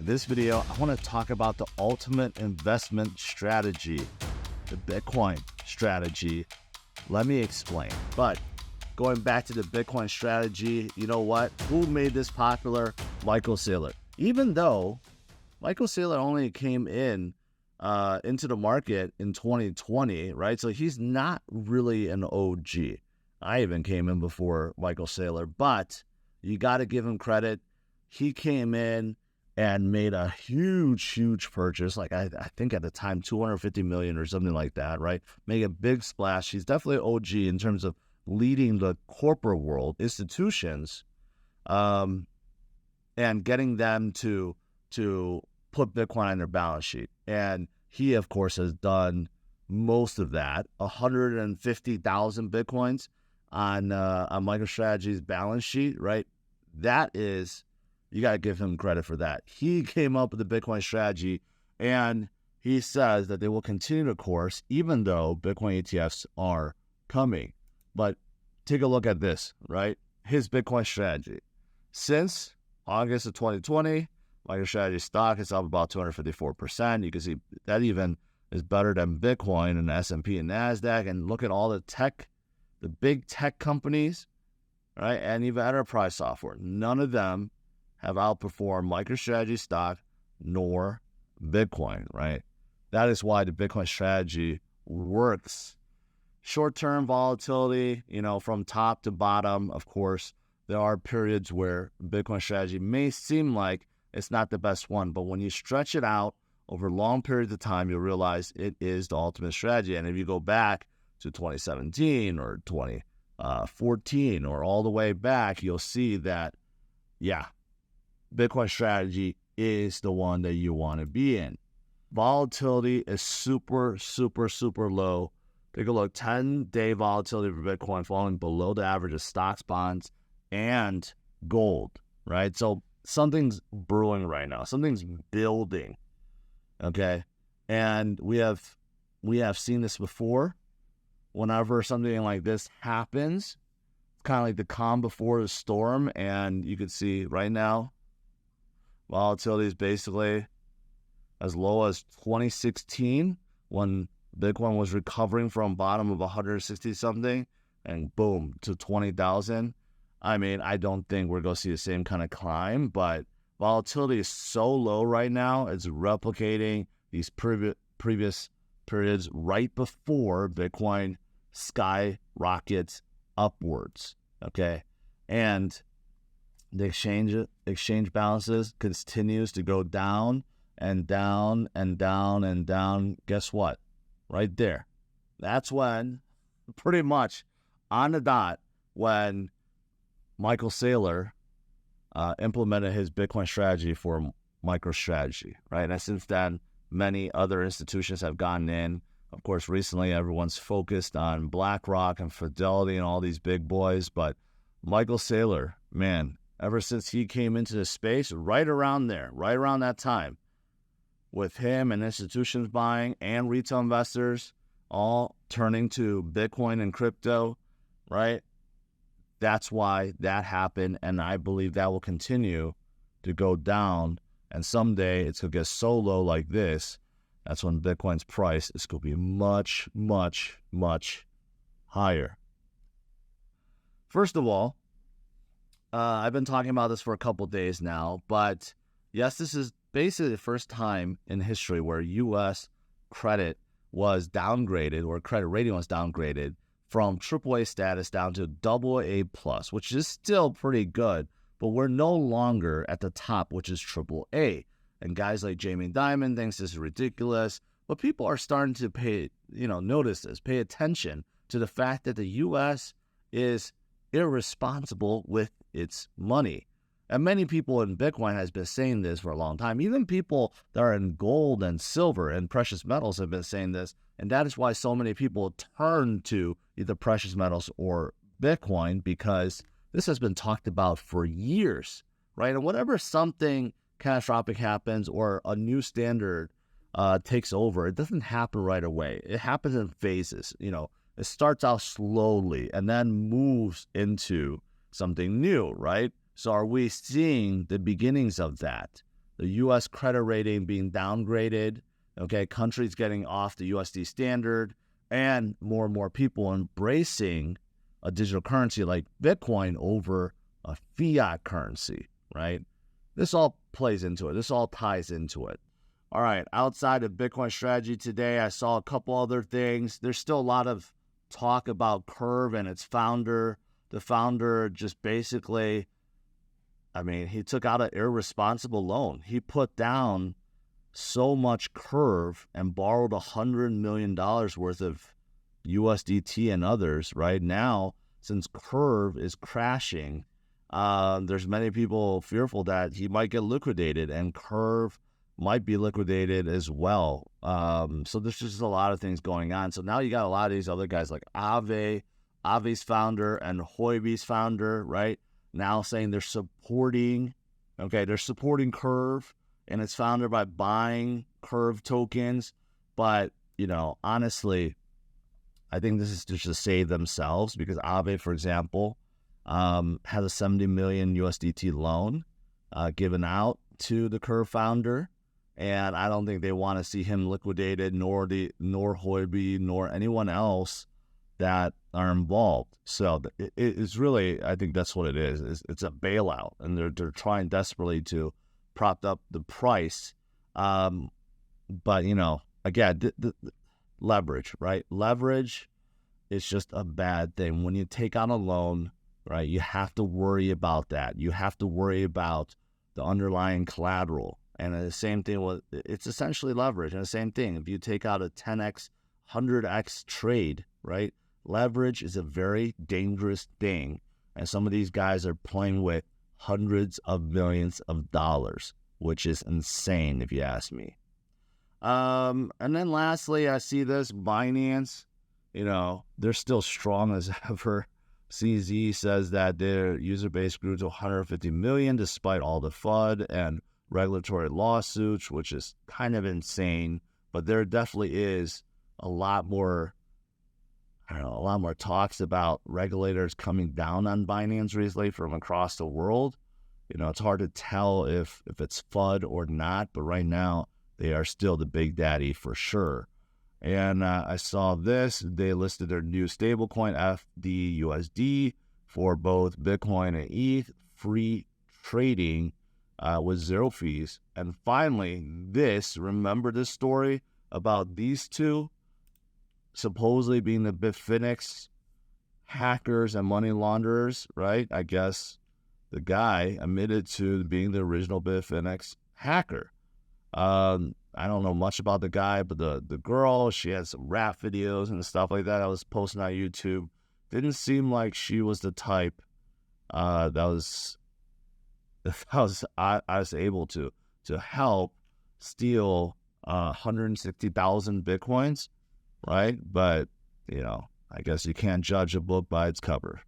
this video, I want to talk about the ultimate investment strategy, the Bitcoin strategy. Let me explain. But going back to the Bitcoin strategy, you know what? Who made this popular? Michael Saylor. Even though Michael Saylor only came in into the market in 2020, right? So he's not really an OG. I even came in before Michael Saylor, but you got to give him credit. He came in and made a huge purchase, like I think at the time 250 million or something like that, right? Make a big splash. He's definitely OG in terms of leading the corporate world, institutions, and getting them to put Bitcoin on their balance sheet. And he, of course, has done most of that. 150,000 Bitcoins on Microstrategy's balance sheet, right? That is, you got to give him credit for that. He came up with the Bitcoin strategy, and he says that they will continue the course even though Bitcoin ETFs are coming. But take a look at this, right? His Bitcoin strategy. Since August of 2020, MicroStrategy stock is up about 254%. You can see that even is better than Bitcoin and S&P and NASDAQ. And look at all the tech, the big tech companies, right? And even enterprise software. None of them have outperformed MicroStrategy stock nor Bitcoin, right? That is why the Bitcoin strategy works. Short-term volatility, from top to bottom, of course, there are periods where Bitcoin strategy may seem like it's not the best one, but when you stretch it out over long periods of time, you'll realize it is the ultimate strategy. And if you go back to 2017 or 2014 or all the way back, you'll see that, Bitcoin strategy is the one that you want to be in. Volatility is super low. Take a look, 10-day volatility for Bitcoin falling below the average of stocks, bonds, and gold, right? So something's brewing right now. Something's building, okay? And we have seen this before. Whenever something like this happens, it's kind of like the calm before the storm. And you can see right now, volatility is basically as low as 2016 when Bitcoin was recovering from bottom of 160 something and boom to 20,000. I mean, I don't think we're going to see the same kind of climb, but volatility is so low right now. It's replicating these previous periods right before Bitcoin skyrockets upwards, okay? And the exchange balances continues to go down and down and down and down. Guess what? Right there. That's when, pretty much on the dot, when Michael Saylor implemented his Bitcoin strategy for MicroStrategy, right? And since then, many other institutions have gotten in. Of course, recently everyone's focused on BlackRock and Fidelity and all these big boys, but Michael Saylor, man, ever since he came into the space, right around that time, with him and institutions buying and retail investors all turning to Bitcoin and crypto, right? That's why that happened, and I believe that will continue to go down, and someday it's going to get so low like this. That's when Bitcoin's price is going to be much higher. First of all, I've been talking about this for a couple days now, but yes, this is basically the first time in history where U.S. credit was downgraded, or credit rating was downgraded from AAA status down to AA+, which is still pretty good, but we're no longer at the top, which is AAA. And guys like Jamie Dimon thinks this is ridiculous, but people are starting to notice this, pay attention to the fact that the U.S. is irresponsible with its money. And many people in Bitcoin has been saying this for a long time. Even people that are in gold and silver and precious metals have been saying this. And that is why so many people turn to either precious metals or Bitcoin, because this has been talked about for years, right? And whenever something catastrophic happens or a new standard takes over, it doesn't happen right away. It happens in phases. It starts out slowly and then moves into something new, right? So are we seeing the beginnings of that? the U.S. credit rating being downgraded, okay, countries getting off the USD standard, and more people embracing a digital currency like Bitcoin over a fiat currency, right? This all plays into it. This all ties into it. All right, outside of Bitcoin strategy today, I saw a couple other things. There's still a lot of talk about Curve and its founder. The founder just basically, he took out an irresponsible loan. He put down so much Curve and borrowed $100 million worth of USDT and others. Right now, since Curve is crashing, there's many people fearful that he might get liquidated, and Curve might be liquidated as well. So there's just a lot of things going on. So now you got a lot of these other guys like AAVE's founder and Huobi's founder, right? Now saying they're supporting Curve and its founder by buying Curve tokens. But, honestly, I think this is just to save themselves, because AAVE, for example, has a 70 million USDT loan given out to the Curve founder. And I don't think they want to see him liquidated, nor Huobi, nor anyone else that are involved. So it's really, I think that's what it is. It's a bailout, and they're trying desperately to prop up the price. But again, the leverage, right? Leverage is just a bad thing. When you take on a loan, right, you have to worry about that. You have to worry about the underlying collateral. And the same thing it's essentially leverage. And the same thing, if you take out a 10x, 100x trade, right? Leverage is a very dangerous thing. And some of these guys are playing with hundreds of millions of dollars, which is insane if you ask me. And then lastly, I see this Binance, they're still strong as ever. CZ says that their user base grew to 150 million despite all the FUD and regulatory lawsuits, which is kind of insane. But there definitely is a lot more talks about regulators coming down on Binance recently from across the world. It's hard to tell if it's FUD or not, but right now they are still the big daddy for sure. And I saw this. They listed their new stablecoin, FDUSD, for both Bitcoin and ETH, free trading with zero fees. And finally, remember this story about these two supposedly being the Bitfinex hackers and money launderers, right? I guess the guy admitted to being the original Bitfinex hacker. I don't know much about the guy, but the girl, she had some rap videos and stuff like that I was posting on YouTube. Didn't seem like she was the type I was able to help steal 160,000 Bitcoins, right? But, I guess you can't judge a book by its cover.